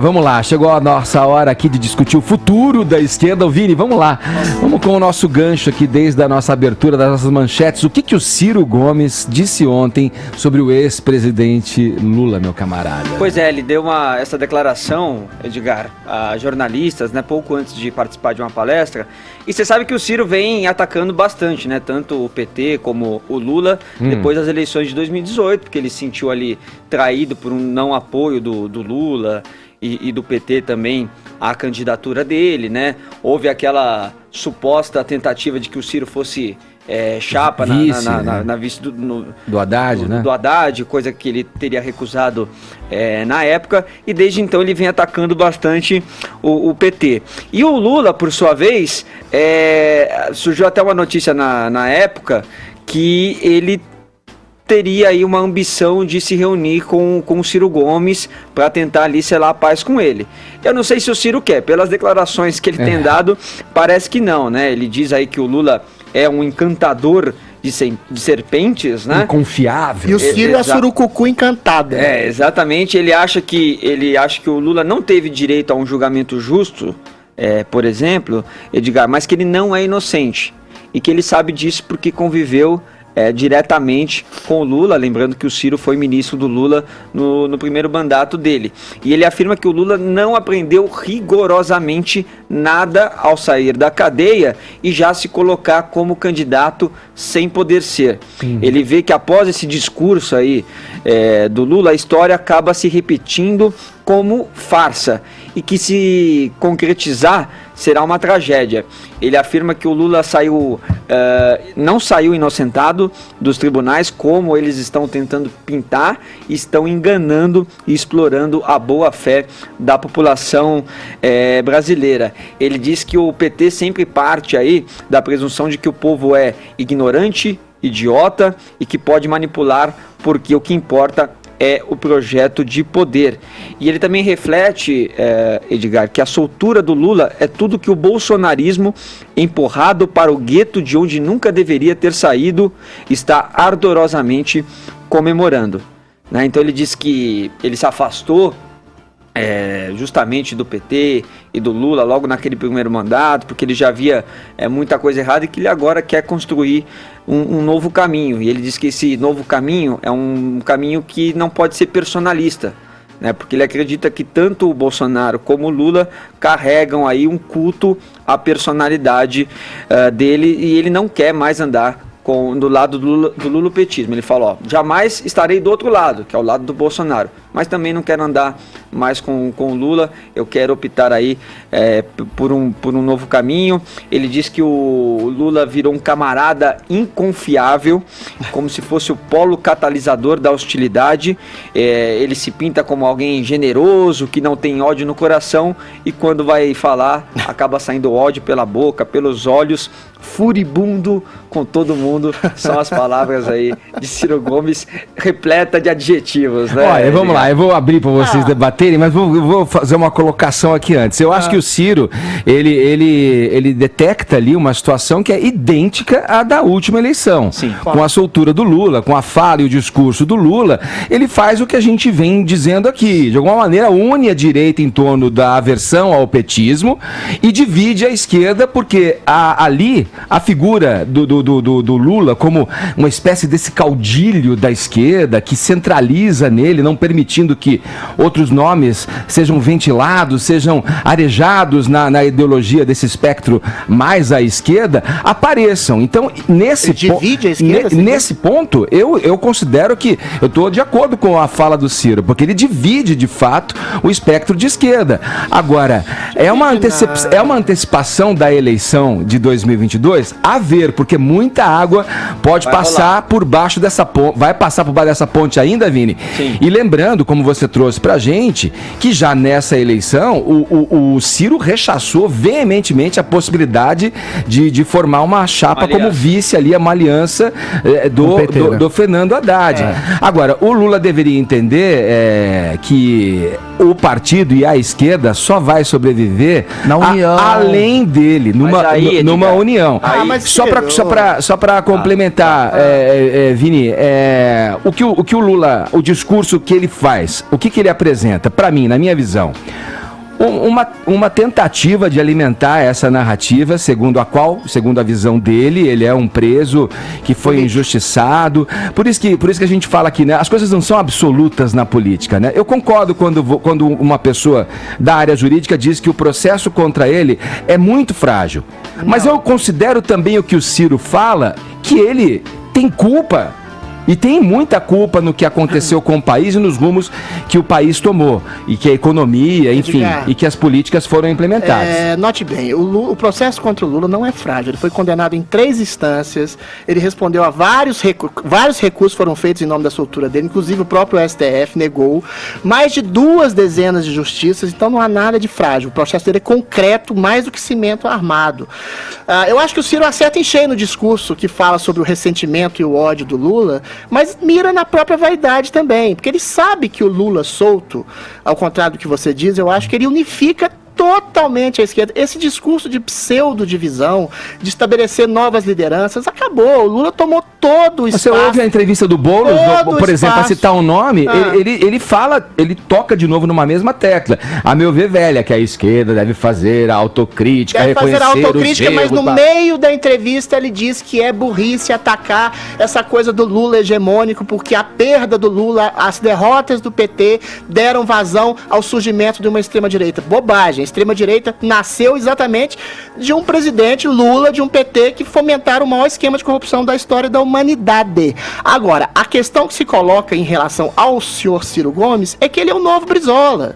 Vamos lá, chegou a nossa hora aqui de discutir o futuro da esquerda. Vini, vamos lá, vamos com o nosso gancho aqui desde a nossa abertura das nossas manchetes. O que o Ciro Gomes disse ontem sobre o ex-presidente Lula, meu camarada? Pois é, ele deu essa declaração, Edgar, a jornalistas, né, pouco antes de participar de uma palestra. E você sabe que o Ciro vem atacando bastante, né, tanto o PT como o Lula, depois das eleições de 2018, porque ele se sentiu ali traído por um não apoio do Lula e do PT também à candidatura dele, né? Houve aquela suposta tentativa de que o Ciro fosse chapa vice, na vice do Haddad, né? Do Haddad, coisa que ele teria recusado na época, e desde então ele vem atacando bastante o PT. E o Lula, por sua vez, surgiu até uma notícia na época que ele teria aí uma ambição de se reunir com o Ciro Gomes para tentar ali selar a paz com ele. Eu não sei se o Ciro quer, pelas declarações que ele tem dado, parece que não, né? Ele diz aí que o Lula é um encantador de serpentes, né? Inconfiável. E o Ciro é surucucu encantado. Exatamente. Ele acha que o Lula não teve direito a um julgamento justo, por exemplo, Edgar, mas que ele não é inocente. E que ele sabe disso porque conviveu diretamente com o Lula, lembrando que o Ciro foi ministro do Lula no primeiro mandato dele. E ele afirma que o Lula não aprendeu rigorosamente nada ao sair da cadeia e já se colocar como candidato sem poder ser. Ele vê que após esse discurso aí do Lula, a história acaba se repetindo como farsa e que, se concretizar, será uma tragédia. Ele afirma que o Lula não saiu inocentado dos tribunais, como eles estão tentando pintar, e estão enganando e explorando a boa-fé da população brasileira. Ele diz que o PT sempre parte aí da presunção de que o povo é ignorante, idiota e que pode manipular, porque o que importa é o projeto de poder. E ele também reflete, Edgar, que a soltura do Lula é tudo que o bolsonarismo, empurrado para o gueto de onde nunca deveria ter saído, está ardorosamente comemorando, né? Então ele diz que ele se afastou justamente do PT e do Lula logo naquele primeiro mandato, porque ele já via muita coisa errada e que ele agora quer construir um novo caminho. E ele diz que esse novo caminho é um caminho que não pode ser personalista, né? Porque ele acredita que tanto o Bolsonaro como o Lula carregam aí um culto à personalidade dele, e ele não quer mais andar do lado do lulopetismo. Ele fala, jamais estarei do outro lado, que é o lado do Bolsonaro, mas também não quero andar mais com o Lula, eu quero optar aí por um novo caminho. Ele diz que o Lula virou um camarada inconfiável, como se fosse o polo catalisador da hostilidade. Ele se pinta como alguém generoso, que não tem ódio no coração, e quando vai falar, acaba saindo ódio pela boca, pelos olhos, furibundo com todo mundo. São as palavras aí de Ciro Gomes, repleta de adjetivos, né? Olha, vamos lá, eu vou abrir para vocês debaterem, mas vou fazer uma colocação aqui antes. Eu acho que o Ciro, ele detecta ali uma situação que é idêntica à da última eleição. Sim. Com a soltura do Lula, com a fala e o discurso do Lula, ele faz o que a gente vem dizendo aqui. De alguma maneira, une a direita em torno da aversão ao petismo e divide a esquerda, porque ali a figura do Lula como uma espécie desse caudilho da esquerda que centraliza nele, não permitindo que outros nomes sejam ventilados, sejam arejados na ideologia desse espectro mais à esquerda, apareçam. Então, nesse ponto, eu considero que eu estou de acordo com a fala do Ciro, porque ele divide, de fato, o espectro de esquerda. Agora, é uma antecipação da eleição de 2022? A ver, porque muita água pode passar por baixo dessa ponte. Vai passar por baixo dessa ponte ainda, Vini? Sim. E lembrando, como você trouxe pra gente, que já nessa eleição, o Ciro rechaçou veementemente a possibilidade de formar uma chapa como vice ali, uma aliança do Fernando Haddad. Agora, o Lula deveria entender que o partido e a esquerda só vai sobreviver na união, além dele, numa união. Mas só para complementar, Vini, o que o Lula, o discurso que ele faz, o que ele apresenta, para mim, na minha visão, uma tentativa de alimentar essa narrativa, segundo a visão dele, ele é um preso que foi injustiçado. Por isso que a gente fala aqui, né? As coisas não são absolutas na política, né? Eu concordo quando uma pessoa da área jurídica diz que o processo contra ele é muito frágil. Mas eu considero também o que o Ciro fala, que ele tem culpa. E tem muita culpa no que aconteceu com o país e nos rumos que o país tomou. E que a economia, enfim, e que as políticas foram implementadas. Note bem, o processo contra o Lula não é frágil. Ele foi condenado em 3 instâncias, ele respondeu a vários recursos foram feitos em nome da soltura dele, inclusive o próprio STF negou. Mais de 2 dezenas de justiças, então não há nada de frágil. O processo dele é concreto, mais do que cimento armado. Eu acho que o Ciro acerta em cheio no discurso que fala sobre o ressentimento e o ódio do Lula, mas mira na própria vaidade também, porque ele sabe que o Lula solto, ao contrário do que você diz, eu acho que ele unifica totalmente a esquerda. Esse discurso de pseudo-divisão, de estabelecer novas lideranças, acabou. O Lula tomou todo o espaço. Você ouve a entrevista do Boulos, por exemplo, para citar um nome, ele fala, ele toca de novo numa mesma tecla. A meu ver, velha, que a esquerda deve fazer a autocrítica, reconhecer os erros, mas no meio da entrevista ele diz que é burrice atacar essa coisa do Lula hegemônico, porque a perda do Lula, as derrotas do PT deram vazão ao surgimento de uma extrema-direita. Bobagem. A extrema-direita nasceu exatamente de um presidente, Lula, de um PT, que fomentaram o maior esquema de corrupção da história da humanidade. Agora, a questão que se coloca em relação ao senhor Ciro Gomes é que ele é o novo Brizola.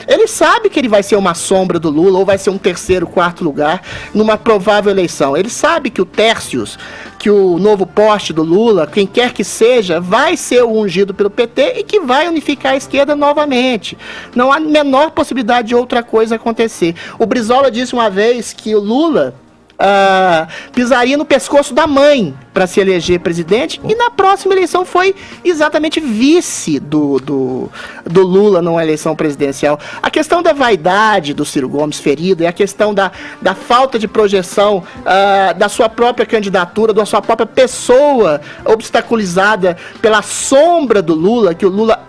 Ele sabe que ele vai ser uma sombra do Lula, ou vai ser um 3º, 4º lugar numa provável eleição. Ele sabe que o Tércios, que o novo poste do Lula, quem quer que seja, vai ser o ungido pelo PT e que vai unificar a esquerda novamente. Não há menor possibilidade de outra coisa acontecer. O Brizola disse uma vez que o Lula pisaria no pescoço da mãe para se eleger presidente, e na próxima eleição foi exatamente vice do Lula numa eleição presidencial. A questão da vaidade do Ciro Gomes ferido e a questão da falta de projeção da sua própria candidatura, da sua própria pessoa obstaculizada pela sombra do Lula, que o Lula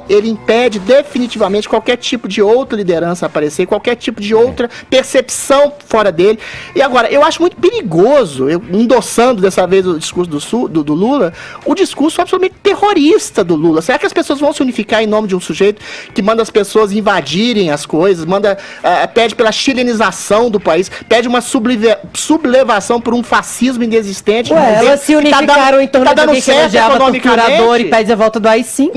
ele impede definitivamente qualquer tipo de outra liderança aparecer, qualquer tipo de outra percepção fora dele. E agora, eu acho muito perigoso, endossando dessa vez o discurso do Lula, o discurso absolutamente terrorista do Lula. Será que as pessoas vão se unificar em nome de um sujeito que manda as pessoas invadirem as coisas, pede pela chilenização do país, pede uma sublevação por um fascismo inexistente? Elas se unificaram em torno de alguém que elogiava torturador e pede a volta do AI-5.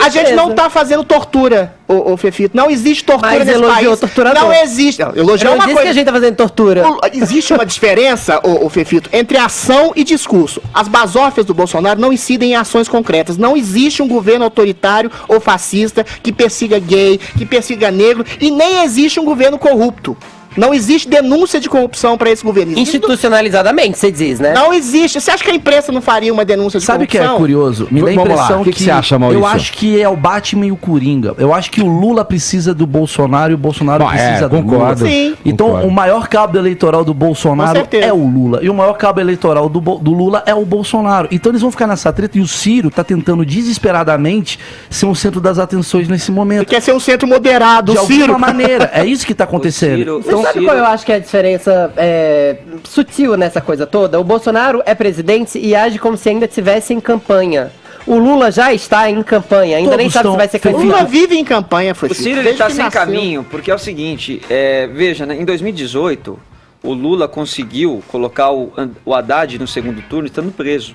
A gente não está fazendo tortura, ô Fefito. Não existe tortura nesse país. Torturador. Não existe. Elogiou uma coisa. Que a gente tá fazendo tortura. Existe uma diferença, ô Fefito, entre ação e discurso. As basófias do Bolsonaro não incidem em ações concretas. Não existe um governo autoritário ou fascista que persiga gay, que persiga negro, e nem existe um governo corrupto. Não existe denúncia de corrupção para esse governo. Institucionalizadamente, você diz, né? Não existe. Você acha que a imprensa não faria uma denúncia de corrupção? Sabe o que é curioso? Me dá a impressão que você acha, Maurício? Eu acho que é o Batman e o Coringa. Eu acho que o Lula precisa do Bolsonaro e o Bolsonaro precisa do Lula. Sim. Então, o maior cabo eleitoral do Bolsonaro é o Lula. E o maior cabo eleitoral do Lula é o Bolsonaro. Então, eles vão ficar nessa treta. E o Ciro tá tentando desesperadamente ser um centro das atenções nesse momento. Ele quer ser um centro moderado, de alguma maneira. É isso que tá acontecendo. Então, sabe qual eu acho que é a diferença sutil nessa coisa toda? O Bolsonaro é presidente e age como se ainda estivesse em campanha. O Lula já está em campanha, ainda nem sabe se vai ser candidato. O Lula vive em campanha, foi. O Ciro está sem caminho, porque é o seguinte, veja, né, em 2018, o Lula conseguiu colocar o Haddad no segundo turno estando preso.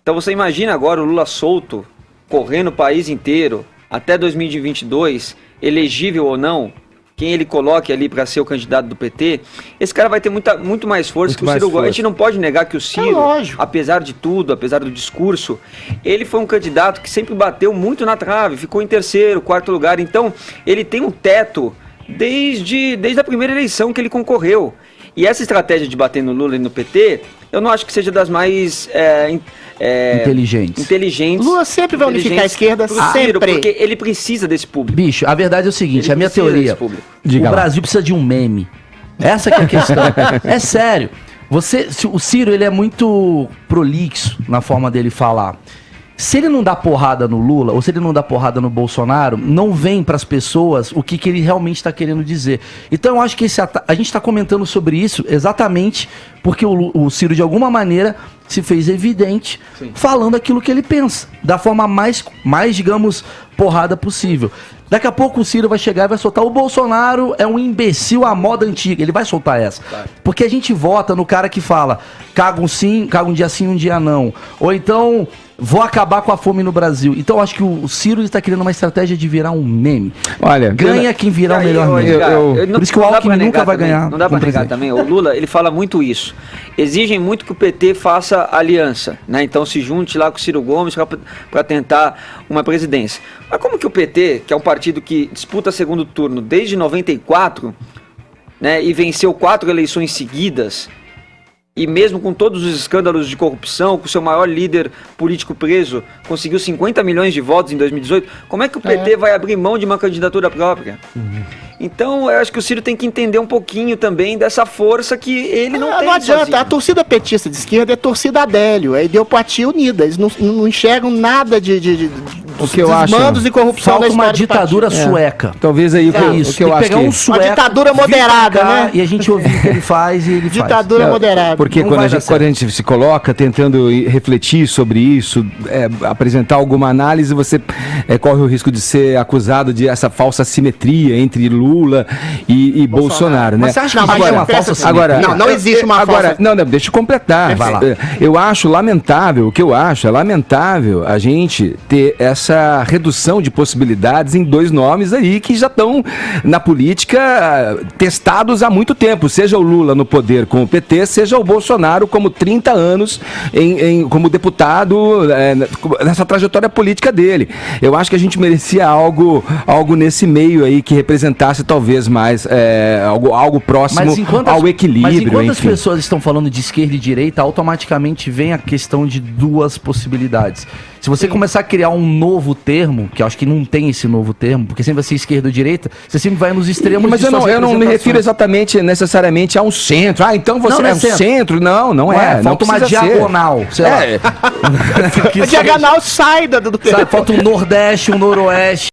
Então você imagina agora o Lula solto, correndo o país inteiro, até 2022, elegível ou não, quem ele coloque ali para ser o candidato do PT, esse cara vai ter muito mais força que o Ciro Gomes. A gente não pode negar que o Ciro, apesar de tudo, apesar do discurso, ele foi um candidato que sempre bateu muito na trave, ficou em 3º, 4º lugar. Então, ele tem um teto desde a primeira eleição que ele concorreu. E essa estratégia de bater no Lula e no PT eu não acho que seja das mais inteligentes. Lula sempre vai unificar a esquerda, sempre. Porque ele precisa desse público. Bicho, a verdade é o seguinte, a minha teoria, o Brasil precisa de um meme. Essa que é a questão. É sério. O Ciro, ele é muito prolixo na forma dele falar. Se ele não dá porrada no Lula, ou se ele não dá porrada no Bolsonaro, não vem para as pessoas o que ele realmente está querendo dizer. Então eu acho que a gente está comentando sobre isso exatamente porque o Ciro, de alguma maneira, se fez evidente, falando aquilo que ele pensa, da forma mais, digamos, porrada possível. Daqui a pouco o Ciro vai chegar e vai soltar: o Bolsonaro é um imbecil à moda antiga. Ele vai soltar essa. Claro. Porque a gente vota no cara que fala: caga um dia sim, um dia não. Ou então, vou acabar com a fome no Brasil. Então eu acho que o Ciro está criando uma estratégia de virar um meme. Olha, ganha quem virar o melhor meme. Por isso que o Alckmin nunca vai ganhar. Não dá pra negar também. O Lula, ele fala muito isso. Exigem muito que o PT faça aliança, né? Então se junte lá com o Ciro Gomes para tentar uma presidência. Mas como que o PT, que é um partido que disputa segundo turno desde 94, né, e venceu 4 eleições seguidas, e mesmo com todos os escândalos de corrupção, com o seu maior líder político preso, conseguiu 50 milhões de votos em 2018, como é que o PT vai abrir mão de uma candidatura própria? Então, eu acho que o Ciro tem que entender um pouquinho também dessa força que ele não tem. Não adianta, sozinho. a torcida petista de esquerda é torcida Adélio, é ideopatia unida, eles não enxergam nada de o que eu acho, e corrupção. Falta uma ditadura sueca. Talvez aí isso. O que eu acho pegar um sueco, uma ditadura moderada, né? E a gente ouvir o que ele faz e ele ditadura moderada. Porque quando a gente se coloca tentando refletir sobre isso, apresentar alguma análise, você corre o risco de ser acusado de essa falsa simetria entre Lula e Bolsonaro, né? Mas você acha que é uma falsa simetria? Não existe uma falsa. Não, deixa eu completar. Vai lá. Eu acho lamentável, o que eu acho é lamentável a gente ter essa redução de possibilidades em 2 nomes aí que já estão na política testados há muito tempo, seja o Lula no poder com o PT, seja o Bolsonaro como 30 anos como deputado nessa trajetória política dele. Eu acho que a gente merecia algo nesse meio aí que representasse talvez mais algo próximo ao equilíbrio. Mas enquanto as pessoas estão falando de esquerda e direita, automaticamente vem a questão de 2 possibilidades. Se você começar a criar um novo termo, que eu acho que não tem esse novo termo, porque sempre vai ser esquerda ou direita, você sempre vai nos extremos. Mas eu não me refiro necessariamente a um centro. Então você é um centro. Não é. Falta uma diagonal. Sei lá. A diagonal sai do PT. Falta um nordeste, um noroeste.